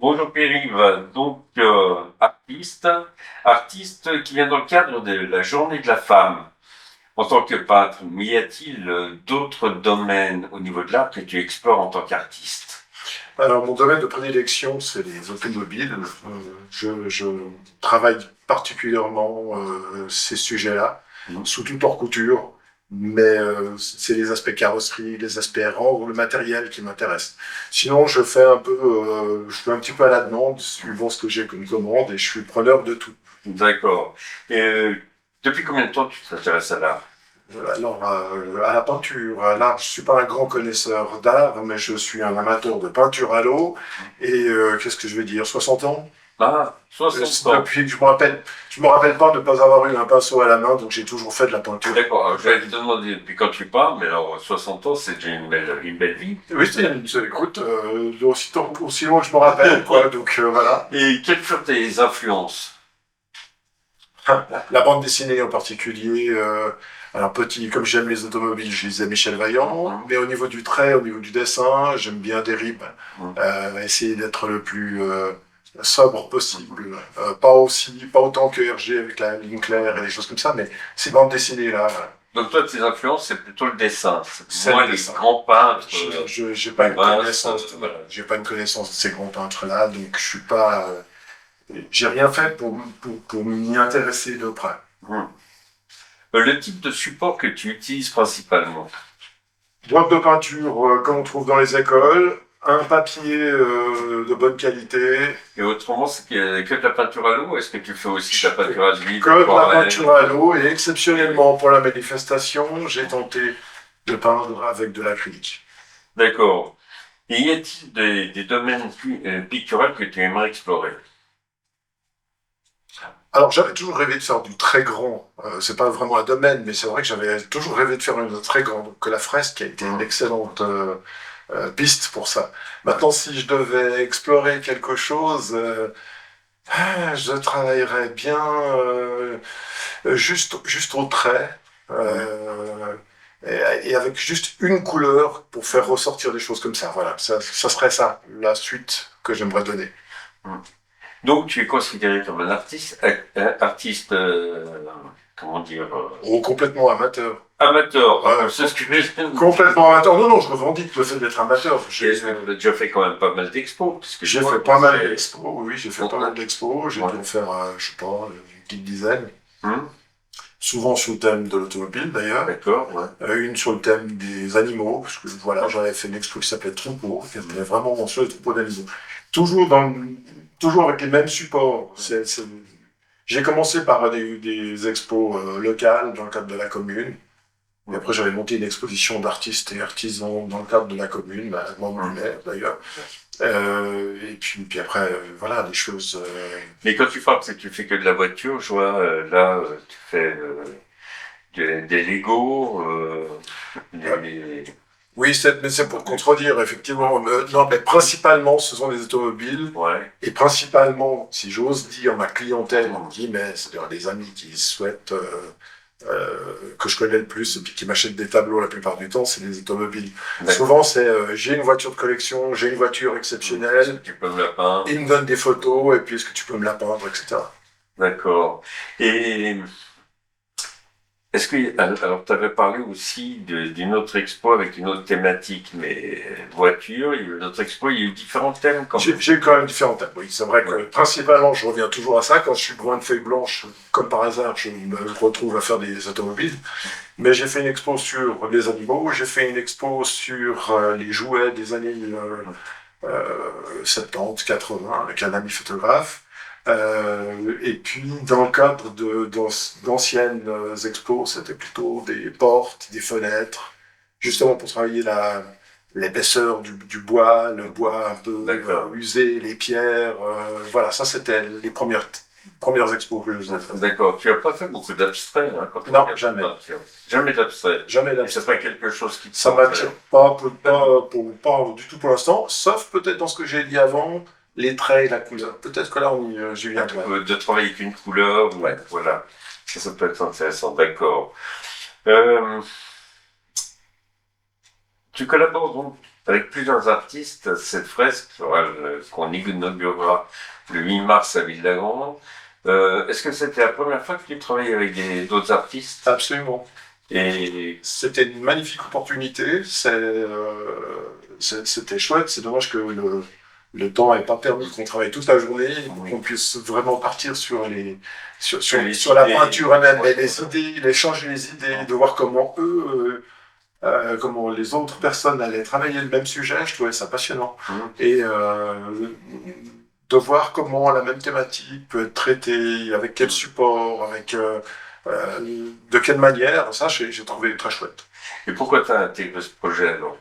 Bonjour Pierre-Yves, donc artiste qui vient dans le cadre de la Journée de la femme en tant que peintre. Mais y a-t-il d'autres domaines au niveau de l'art que tu explores en tant qu'artiste? Alors, mon domaine de prédilection, c'est les automobiles. Je travaille particulièrement ces sujets-là, Mhm. sous toute leur couture, mais c'est les aspects carrosserie, les aspects rendre, le matériel qui m'intéressent. Sinon, je fais un petit peu à la demande, suivant ce que j'ai comme commande, et je suis preneur de tout. D'accord. Et depuis combien de temps tu t'intéresses à l'art? Alors, à la peinture, à l'art, je suis pas un grand connaisseur d'art, mais je suis un amateur de peinture à l'eau. Et qu'est-ce que je vais dire, 60 ans? Ah, 60 ans. Depuis que je me rappelle pas de ne pas avoir eu un pinceau à la main, donc j'ai toujours fait de la peinture. D'accord, alors, j'allais te demander depuis quand tu peins, mais alors 60 ans, c'est déjà une belle vie. Oui, écoute, aussi loin que je me rappelle, quoi, donc voilà. Et quelles furent tes influences? La bande dessinée en particulier, alors petit, comme j'aime les automobiles, je lisais Michel Vaillant, mais au niveau du trait, au niveau du dessin, j'aime bien Derrib, Mhm. essayer d'être le plus sobre possible, pas autant que Hergé avec la ligne claire et des choses comme ça, mais ces bandes dessinées là, Donc toi, tes influences, c'est plutôt le dessin, c'est c'est moins le les dessin. grands peintres. J'ai pas une Rubens, connaissance, voilà. j'ai pas une connaissance de ces grands peintres là, donc je suis pas, j'ai rien fait pour m'y intéresser de près. Hmm. Le type de support que tu utilises principalement. Boîte de peinture comme on trouve dans les écoles, un papier de bonne qualité, Et autrement, c'est que de la peinture à l'eau, ou est-ce que tu fais aussi de la peinture à l'huile, que de la aquarelle? peinture à l'eau, et exceptionnellement pour la manifestation, j'ai tenté de peindre avec de l'acrylique. D'accord. Et y a-t-il des domaines picturaux que tu aimerais explorer? Alors j'avais toujours rêvé de faire du très grand, c'est pas vraiment un domaine, mais c'est vrai que j'avais toujours rêvé de faire une très grande, que la fresque a été une excellente piste pour ça. Maintenant, si je devais explorer quelque chose, je travaillerais bien juste au trait, Hmm. euh, et avec juste une couleur pour faire ressortir des choses comme ça. Voilà, ça serait ça, la suite que j'aimerais donner. Hmm. Donc tu es considéré comme un artiste, artiste, comment dire, Oh, complètement amateur. amateur. Ouais, C'est ce que je complètement amateur. Non, non, je revendique le fait d'être amateur. Et est-ce que tu as déjà fait quand même pas mal d'expos? Parce que je J'ai vois fait que pas mal c'est... d'expos, oui, j'ai fait pas mal d'expos. J'ai dû en faire, je sais pas, une petite dizaine. Hmm. Souvent sur le thème de l'automobile d'ailleurs. D'accord, ouais. Une sur le thème des animaux, parce que voilà, j'avais fait une expo qui s'appelait Troupeau, qui était vraiment sur les troupeaux d'animaux. Toujours dans, toujours avec les mêmes supports. J'ai commencé par des expos locales dans le cadre de la commune. Et après, j'avais monté une exposition d'artistes et artisans dans le cadre de la commune, bah, membre du maire d'ailleurs. Et puis après, voilà, des choses. Mais quand tu parles, c'est que tu fais que de la voiture, je vois, là, tu fais des Lego, Euh, des... oui, mais c'est pour contredire, effectivement. Non, mais principalement, ce sont des automobiles. Ouais. Et principalement, si j'ose dire, ma clientèle, en guillemets, c'est-à-dire les amis qui souhaitent, que je connais le plus et puis qui m'achètent des tableaux la plupart du temps, c'est des automobiles. D'accord. Souvent, c'est j'ai une voiture de collection, j'ai une voiture Est-ce exceptionnelle, que tu peux me la peindre? ils me donnent des photos, et puis est-ce que tu peux me la peindre, etc. D'accord. Et est-ce que, alors, tu avais parlé aussi d'une autre expo avec une autre thématique, mais voiture, il y a eu une autre expo, il y a eu différents thèmes quand même. J'ai eu quand même différents thèmes. Oui, c'est vrai que Ouais. principalement, je reviens toujours à ça. Quand je suis loin de feuilles blanches, comme par hasard, je me retrouve à faire des automobiles. Mais j'ai fait une expo sur les animaux, j'ai fait une expo sur les jouets des années 70, 80, avec un ami photographe. Et puis, dans le cadre d'anciennes expos, c'était plutôt des portes, des fenêtres, justement pour travailler l'épaisseur du bois, le bois un peu D'accord. usé, les pierres. Voilà, ça c'était les premières expos que je faisais. D'accord. Tu n'as pas fait beaucoup d'abstrait, hein, quand on Non, regarde jamais. ça. Jamais d'abstrait. Jamais Et c'est d'abstrait. pas quelque chose qui te Ça tente. m'attire pas du tout pour l'instant, sauf peut-être dans ce que j'ai dit avant, les traits et la couleur. Peut-être que là, j'y viendrai. De travailler avec une couleur, Ouais. voilà. Ça peut être intéressant, d'accord. Euh, Tu collabores donc avec plusieurs artistes, cette fresque qu'on inaugurera le 8 mars à Ville-Lagrande. Est-ce que c'était la première fois que tu travaillais avec d'autres artistes? Absolument. Et C'était une magnifique opportunité. C'était chouette. C'est dommage que le temps n'ait pas permis qu'on travaille toute la journée, oui. qu'on puisse vraiment partir sur Les sur la idées, peinture elle-même, ouais, les idées, l'échange des idées, de voir comment comment les autres personnes allaient travailler le même sujet. Je trouvais ça passionnant. Et de voir comment la même thématique peut être traitée, avec quel support, de quelle manière, ça j'ai trouvé très chouette. Et pourquoi tu as intégré ce projet alors?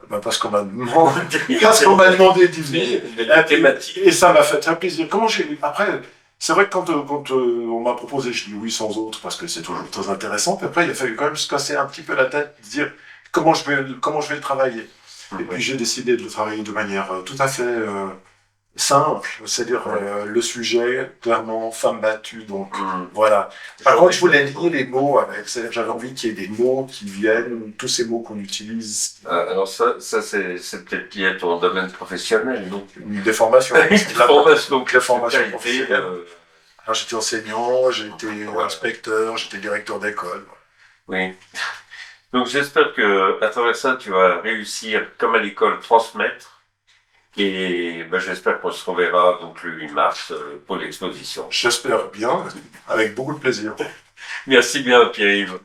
Ben, parce qu'on m'a demandé d'y venir, La thématique. et ça m'a fait très plaisir. Après, c'est vrai que quand on m'a proposé, je dis oui sans autre, parce que c'est toujours très intéressant. Puis après, il a fallu quand même se casser un petit peu la tête, se dire comment je vais le travailler. Et puis j'ai décidé de le travailler de manière tout à fait simple, c'est-à-dire le sujet, clairement, femme battue, donc voilà. Par contre, je voulais lier les mots avec, c'est-à-dire j'avais envie qu'il y ait des mots qui viennent, tous ces mots qu'on utilise. Alors ça c'est peut-être lié à ton domaine professionnel, donc. Des formations. Des formations professionnelles. Alors j'étais enseignant, j'ai été inspecteur, j'étais directeur d'école. Oui. Donc j'espère que à travers ça tu vas réussir, comme à l'école, transmettre. Et ben, j'espère qu'on se reverra donc le 8 mars pour l'exposition. J'espère bien, avec beaucoup de plaisir. Merci bien Pierre-Yves.